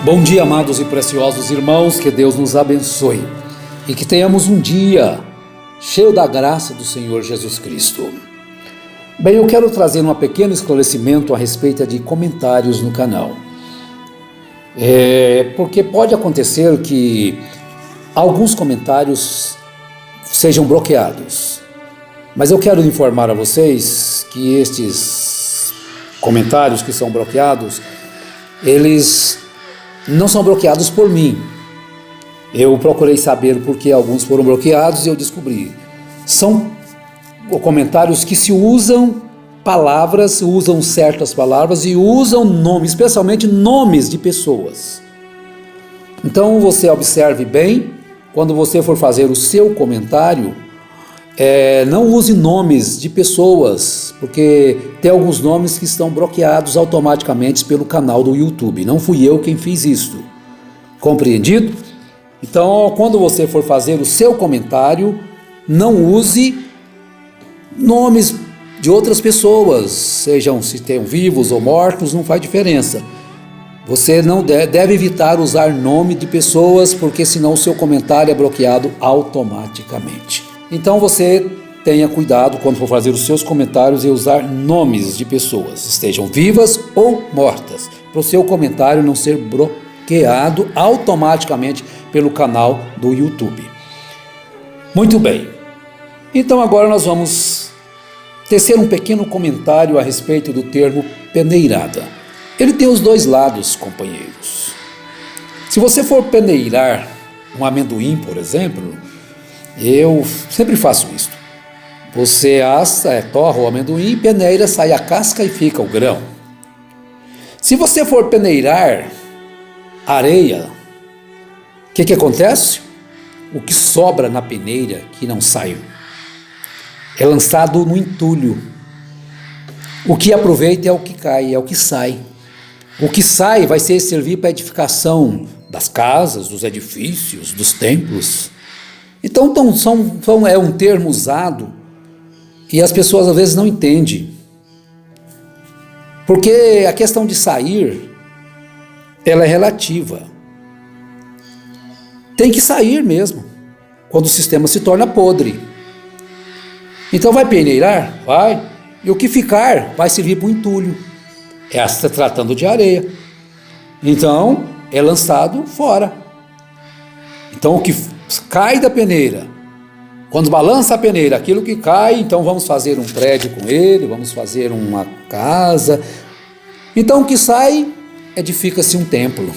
Bom dia, amados e preciosos irmãos, que Deus nos abençoe e que tenhamos um dia cheio da graça do Senhor Jesus Cristo. Bem, eu quero trazer um pequeno esclarecimento a respeito de comentários no canal. Porque pode acontecer que alguns comentários sejam bloqueados, mas eu quero informar a vocês que estes comentários que são bloqueados, eles não são bloqueados por mim. Eu procurei saber por que alguns foram bloqueados e eu descobri. São comentários que se usam palavras, usam certas palavras e usam nomes, especialmente nomes de pessoas. Então você observe bem, quando você for fazer o seu comentário, não use nomes de pessoas, porque tem alguns nomes que estão bloqueados automaticamente pelo canal do YouTube. Não fui eu quem fiz isso. Compreendido? Então, quando você for fazer o seu comentário, não use nomes de outras pessoas, sejam se tenham vivos ou mortos, não faz diferença. Você não deve evitar usar nome de pessoas, porque senão o seu comentário é bloqueado automaticamente. Então você tenha cuidado quando for fazer os seus comentários e usar nomes de pessoas, estejam vivas ou mortas, para o seu comentário não ser bloqueado automaticamente pelo canal do YouTube. Muito bem, então agora nós vamos tecer um pequeno comentário a respeito do termo peneirada. Ele tem os dois lados, companheiros. Se você for peneirar um amendoim, por exemplo, eu sempre faço isso. Você assa, torra o amendoim, peneira, sai a casca e fica o grão. Se você for peneirar areia, o que acontece? O que sobra na peneira, que não sai, é lançado no entulho. O que aproveita é o que cai, é o que sai. O que sai vai servir para a edificação das casas, dos edifícios, dos templos. Então é um termo usado e as pessoas às vezes não entendem. Porque a questão de sair, ela é relativa. Tem que sair mesmo, quando o sistema se torna podre. Então vai peneirar? Vai. E o que ficar vai servir para o entulho. Se tratando de areia. Então é lançado fora. Então o que cai da peneira, quando balança a peneira, aquilo que cai, então vamos fazer um prédio com ele, vamos fazer uma casa. Então o que sai, edifica-se um templo.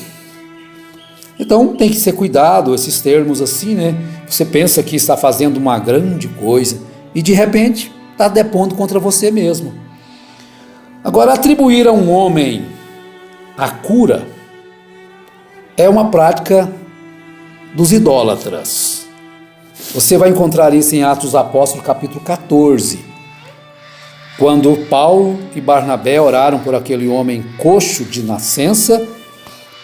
Então tem que ser cuidado, esses termos assim, né? Você pensa que está fazendo uma grande coisa e de repente está depondo contra você mesmo. Agora, atribuir a um homem a cura é uma prática dos idólatras. Você vai encontrar isso em Atos dos Apóstolos, capítulo 14, quando Paulo e Barnabé oraram por aquele homem coxo de nascença,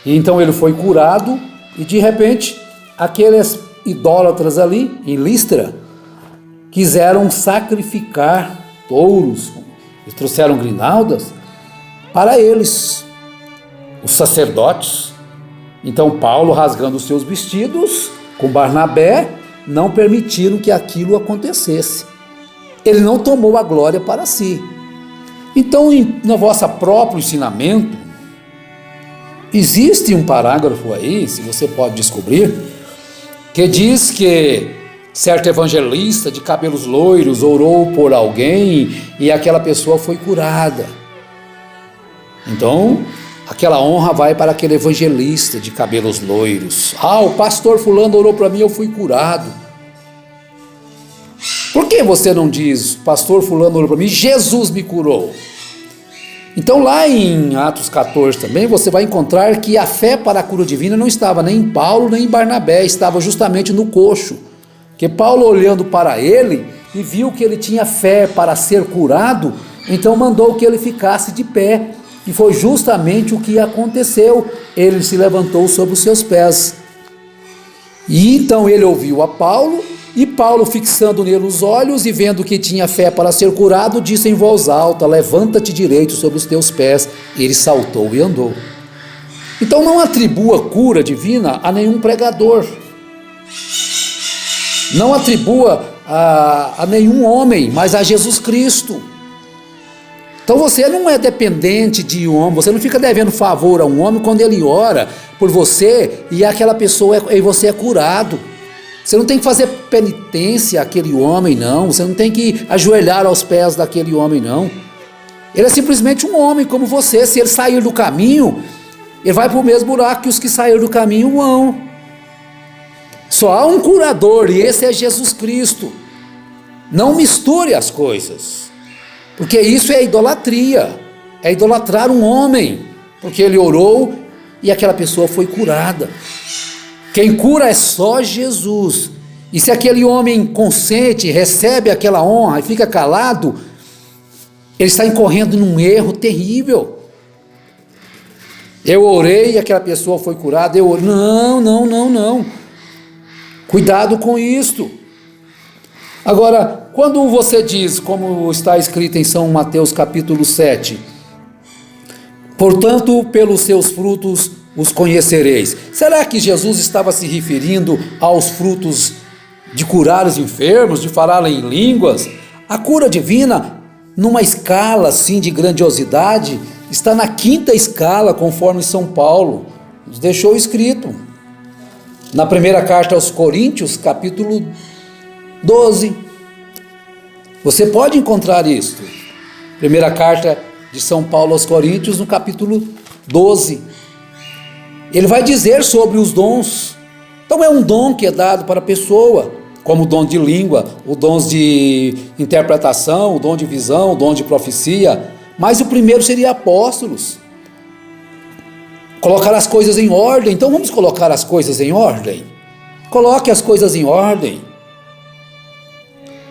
e então ele foi curado, e de repente aqueles idólatras ali em Listra quiseram sacrificar touros, eles trouxeram grinaldas para eles, os sacerdotes. Então Paulo, rasgando os seus vestidos, com Barnabé, não permitiram que aquilo acontecesse. Ele não tomou a glória para si. Então, no vosso próprio ensinamento, existe um parágrafo aí, se você pode descobrir, que diz que certo evangelista de cabelos loiros orou por alguém e aquela pessoa foi curada. Então, aquela honra vai para aquele evangelista de cabelos loiros. O pastor fulano orou para mim, eu fui curado. Por que você não diz, pastor fulano orou para mim, Jesus me curou? Então lá em Atos 14 também, você vai encontrar que a fé para a cura divina não estava nem em Paulo, nem em Barnabé, estava justamente no coxo. Que Paulo, olhando para ele e viu que ele tinha fé para ser curado, então mandou que ele ficasse de pé. E foi justamente o que aconteceu. Ele se levantou sobre os seus pés. E então ele ouviu a Paulo, e Paulo, fixando nele os olhos e vendo que tinha fé para ser curado, disse em voz alta: levanta-te direito sobre os teus pés. Ele saltou e andou. Então não atribua cura divina a nenhum pregador. Não atribua a nenhum homem, mas a Jesus Cristo. Então você não é dependente de um homem, você não fica devendo favor a um homem quando ele ora por você e aquela pessoa e você é curado. Você não tem que fazer penitência àquele homem, não. Você não tem que ajoelhar aos pés daquele homem, não. Ele é simplesmente um homem como você. Se ele sair do caminho, ele vai para o mesmo buraco que os que saíram do caminho vão. Só há um curador e esse é Jesus Cristo. Não misture as coisas, porque isso é idolatria, é idolatrar um homem, porque ele orou e aquela pessoa foi curada. Quem cura é só Jesus. E se aquele homem consente, recebe aquela honra e fica calado, ele está incorrendo num erro terrível. Eu orei e aquela pessoa foi curada. Não. Cuidado com isto. Agora, quando você diz, como está escrito em São Mateus capítulo 7, portanto, pelos seus frutos os conhecereis. Será que Jesus estava se referindo aos frutos de curar os enfermos, de falar em línguas? A cura divina, numa escala assim de grandiosidade, está na 5ª escala, conforme São Paulo deixou escrito. Na primeira carta aos Coríntios, capítulo 12. Você pode encontrar isso. Primeira carta de São Paulo aos Coríntios, no capítulo 12. Ele vai dizer sobre os dons. Então é um dom que é dado para a pessoa, como o dom de língua, o dom de interpretação, o dom de visão, o dom de profecia. Mas o primeiro seria apóstolos. Colocar as coisas em ordem. Então vamos colocar as coisas em ordem. Coloque as coisas em ordem.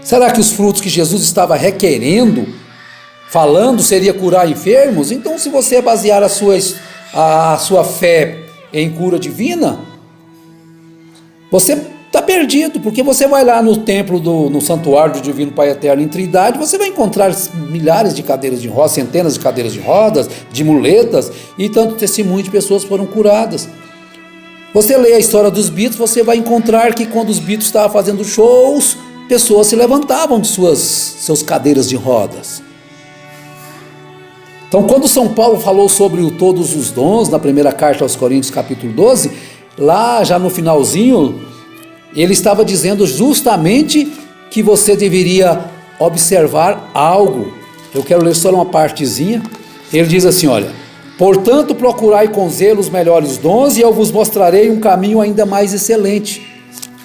Será que os frutos que Jesus estava requerendo, falando, seria curar enfermos? Então, se você basear a sua fé em cura divina, você está perdido, porque você vai lá no templo, no santuário do Divino Pai Eterno em Trindade, você vai encontrar milhares de cadeiras de rodas, centenas de cadeiras de rodas, de muletas, e tanto testemunho de pessoas foram curadas. Você lê a história dos Beatles, você vai encontrar que quando os Beatles estavam fazendo shows, pessoas se levantavam de seus cadeiras de rodas. Então, quando São Paulo falou sobre todos os dons, na primeira carta aos Coríntios, capítulo 12, lá já no finalzinho, ele estava dizendo justamente que você deveria observar algo. Eu quero ler só uma partezinha. Ele diz assim, olha: portanto, procurai com zelo os melhores dons, e eu vos mostrarei um caminho ainda mais excelente.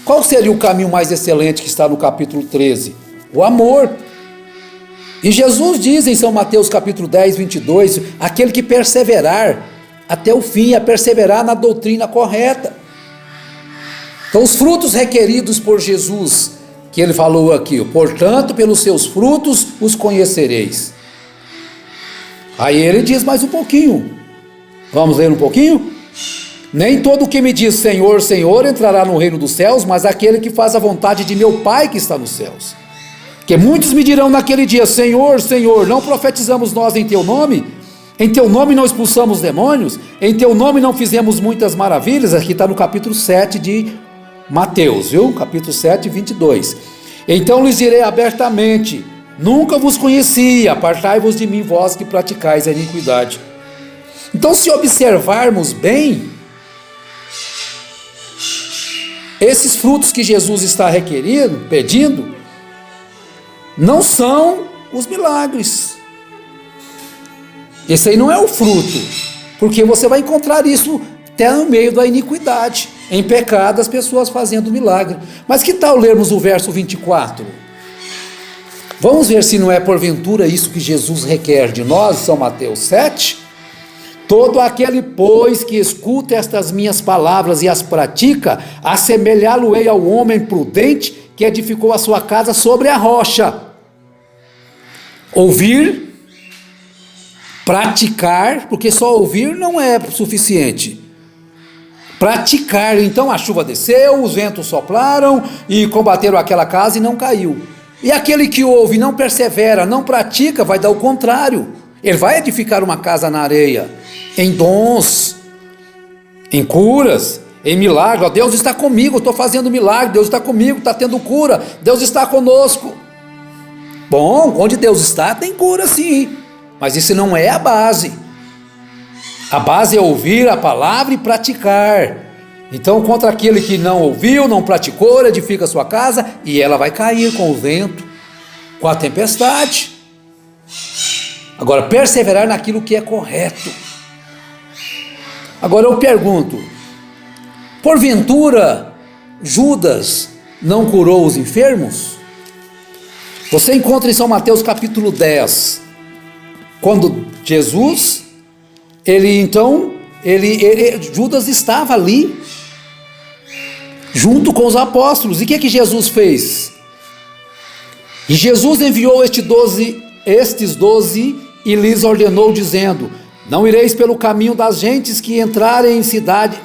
Qual seria o caminho mais excelente que está no capítulo 13? O amor. E Jesus diz em São Mateus capítulo 10, 22, aquele que perseverar até o fim, a perseverar na doutrina correta. Então os frutos requeridos por Jesus, que ele falou aqui, portanto pelos seus frutos os conhecereis. Aí ele diz mais um pouquinho, vamos ler um pouquinho? Nem todo o que me diz Senhor, Senhor entrará no reino dos céus, mas aquele que faz a vontade de meu Pai que está nos céus. Que muitos me dirão naquele dia, Senhor, Senhor, não profetizamos nós em teu nome? Em teu nome não expulsamos demônios? Em teu nome não fizemos muitas maravilhas? Aqui está no capítulo 7 de Mateus, viu? Capítulo 7, 22. Então lhes direi abertamente, nunca vos conheci, apartai-vos de mim, vós que praticais a iniquidade. Então, se observarmos bem, esses frutos que Jesus está requerendo, pedindo, não são os milagres. Esse aí não é o fruto, porque você vai encontrar isso até no meio da iniquidade, em pecado, as pessoas fazendo milagre. Mas que tal lermos o verso 24? Vamos ver se não é porventura isso que Jesus requer de nós, São Mateus 7. Todo aquele, pois, que escuta estas minhas palavras e as pratica, assemelhá-lo-ei ao homem prudente que edificou a sua casa sobre a rocha. Ouvir, praticar, porque só ouvir não é suficiente. Praticar, então a chuva desceu, os ventos sopraram e combateram aquela casa e não caiu. E aquele que ouve, não persevera, não pratica, vai dar o contrário. Ele vai edificar uma casa na areia, em dons, em curas, em milagre. Ó, Deus está comigo, eu estou fazendo milagre, Deus está comigo, está tendo cura, Deus está conosco. Bom, onde Deus está, tem cura sim, mas isso não é a base. A base é ouvir a palavra e praticar. Então, contra aquele que não ouviu, não praticou, edifica a sua casa e ela vai cair com o vento, com a tempestade. Agora, perseverar naquilo que é correto. Agora eu pergunto, porventura Judas não curou os enfermos? Você encontra em São Mateus capítulo 10, quando Jesus, Judas estava ali, junto com os apóstolos. E o que Jesus fez? E Jesus enviou estes 12 e lhes ordenou, dizendo: não ireis pelo caminho das gentes que entrarem em cidade,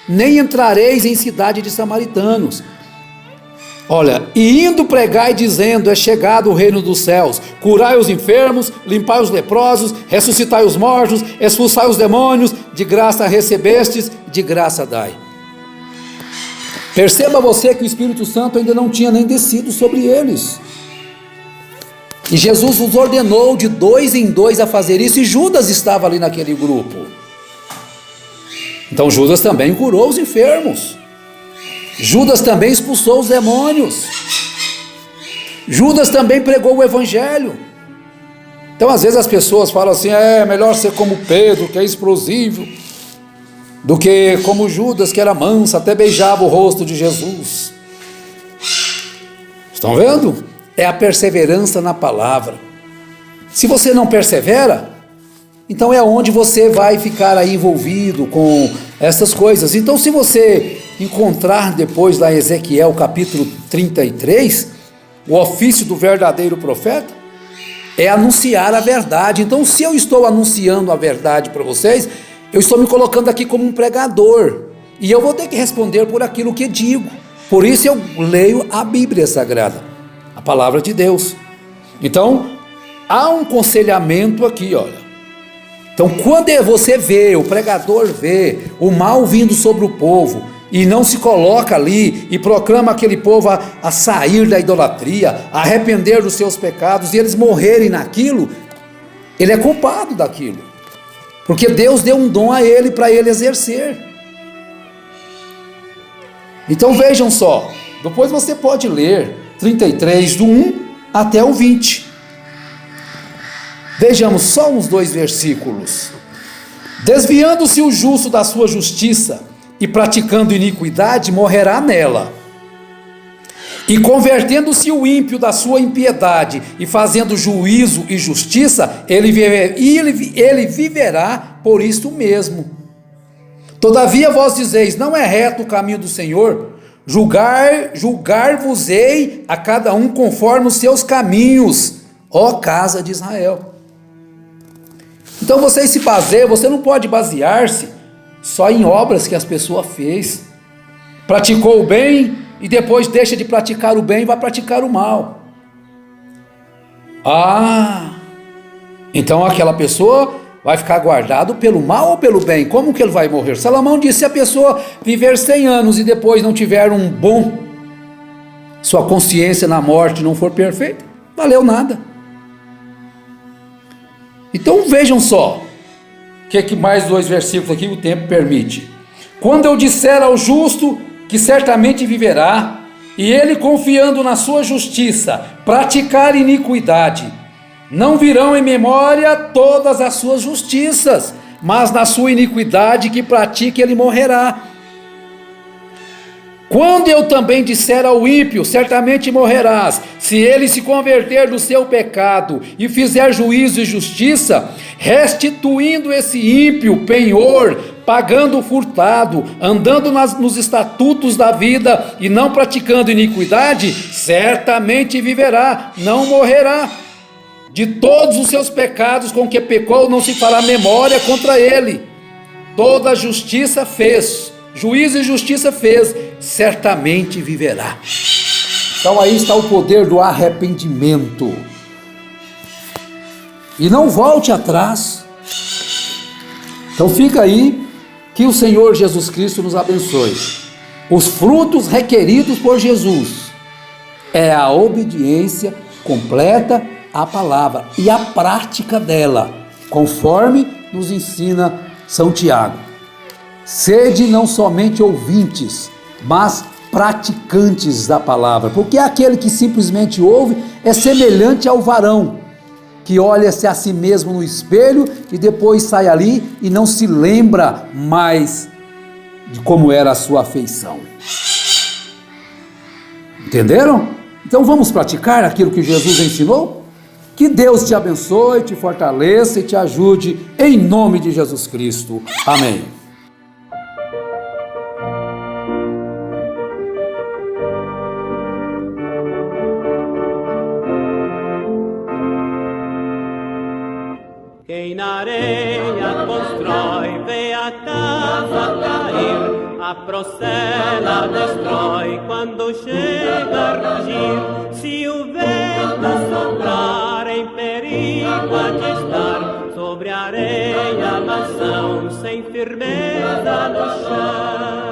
nem entrareis em cidade de samaritanos. Olha, e indo pregai dizendo: é chegado o reino dos céus, curai os enfermos, limpai os leprosos, ressuscitai os mortos, expulsai os demônios, de graça recebestes, de graça dai. Perceba você que o Espírito Santo ainda não tinha nem descido sobre eles. E Jesus os ordenou de 2 em 2 a fazer isso, e Judas estava ali naquele grupo. Então Judas também curou os enfermos. Judas também expulsou os demônios. Judas também pregou o evangelho. Então às vezes as pessoas falam assim: é melhor ser como Pedro, que é explosivo, do que como Judas, que era manso, até beijava o rosto de Jesus. Estão vendo? É a perseverança na palavra. Se você não persevera, então é onde você vai ficar aí envolvido com essas coisas. Então, se você encontrar depois lá em Ezequiel capítulo 33, o ofício do verdadeiro profeta é anunciar a verdade. Então, se eu estou anunciando a verdade para vocês, eu estou me colocando aqui como um pregador, e eu vou ter que responder por aquilo que digo. Por isso eu leio a Bíblia Sagrada, a palavra de Deus. Então, há um aconselhamento aqui, olha. Então, quando você vê, o pregador vê o mal vindo sobre o povo, e não se coloca ali e proclama aquele povo a sair da idolatria, a arrepender dos seus pecados, e eles morrerem naquilo, ele é culpado daquilo, porque Deus deu um dom a ele para ele exercer. Então vejam só, depois você pode ler 33 do 1 até o 20. Vejamos só uns 2 versículos. Desviando-se o justo da sua justiça e praticando iniquidade, morrerá nela. E convertendo-se o ímpio da sua impiedade e fazendo juízo e justiça, ele viverá por isto mesmo. Todavia vós dizeis: não é reto o caminho do Senhor? Julgar-vos-ei a cada um conforme os seus caminhos, ó casa de Israel. Então você não pode basear-se só em obras que as pessoas fez. Praticou o bem e depois deixa de praticar o bem e vai praticar o mal. Então aquela pessoa vai ficar guardado pelo mal ou pelo bem? Como que ele vai morrer? Salomão disse: se a pessoa viver 100 anos e depois não tiver sua consciência na morte não for perfeita, valeu nada. Então vejam só, que mais 2 versículos aqui o tempo permite. Quando eu disser ao justo que certamente viverá, e ele confiando na sua justiça, praticar iniquidade, não virão em memória todas as suas justiças, mas na sua iniquidade que pratique ele morrerá. Quando eu também disser ao ímpio, certamente morrerás, se ele se converter do seu pecado e fizer juízo e justiça, restituindo esse ímpio penhor, pagando o furtado, andando nos estatutos da vida e não praticando iniquidade, certamente viverá, não morrerá. De todos os seus pecados com que pecou, não se fará memória contra ele. Toda a justiça fez, juízo e justiça fez, certamente viverá. Então aí está o poder do arrependimento. E não volte atrás. Então fica aí Que o Senhor Jesus Cristo nos abençoe. Os frutos requeridos por Jesus é a obediência completa à palavra e a prática dela, conforme nos ensina São Tiago. Sede não somente ouvintes, mas praticantes da palavra, porque aquele que simplesmente ouve é semelhante ao varão, que olha-se a si mesmo no espelho e depois sai ali e não se lembra mais de como era a sua afeição. Entenderam? Então vamos praticar aquilo que Jesus ensinou? Que Deus te abençoe, te fortaleça e te ajude, em nome de Jesus Cristo. Amém. Quem na areia constrói, vê a casa cair, a procela destrói quando chega a rugir. Se o vento soprar, em perigo há de estar, sobre a areia mansão, sem firmeza no chão.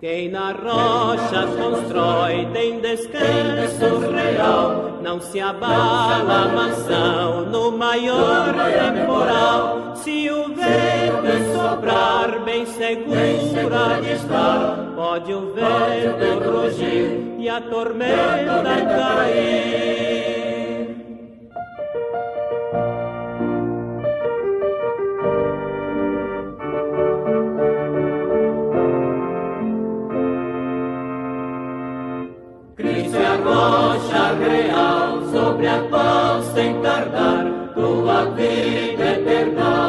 Quem na rocha constrói tem descanso real, não se abala a mansão no maior temporal. Se o vento soprar, bem segura de estar, pode o vento rugir e a tormenta cair. Cristo é a rocha real, sobre a qual sem tardar tua vida eterna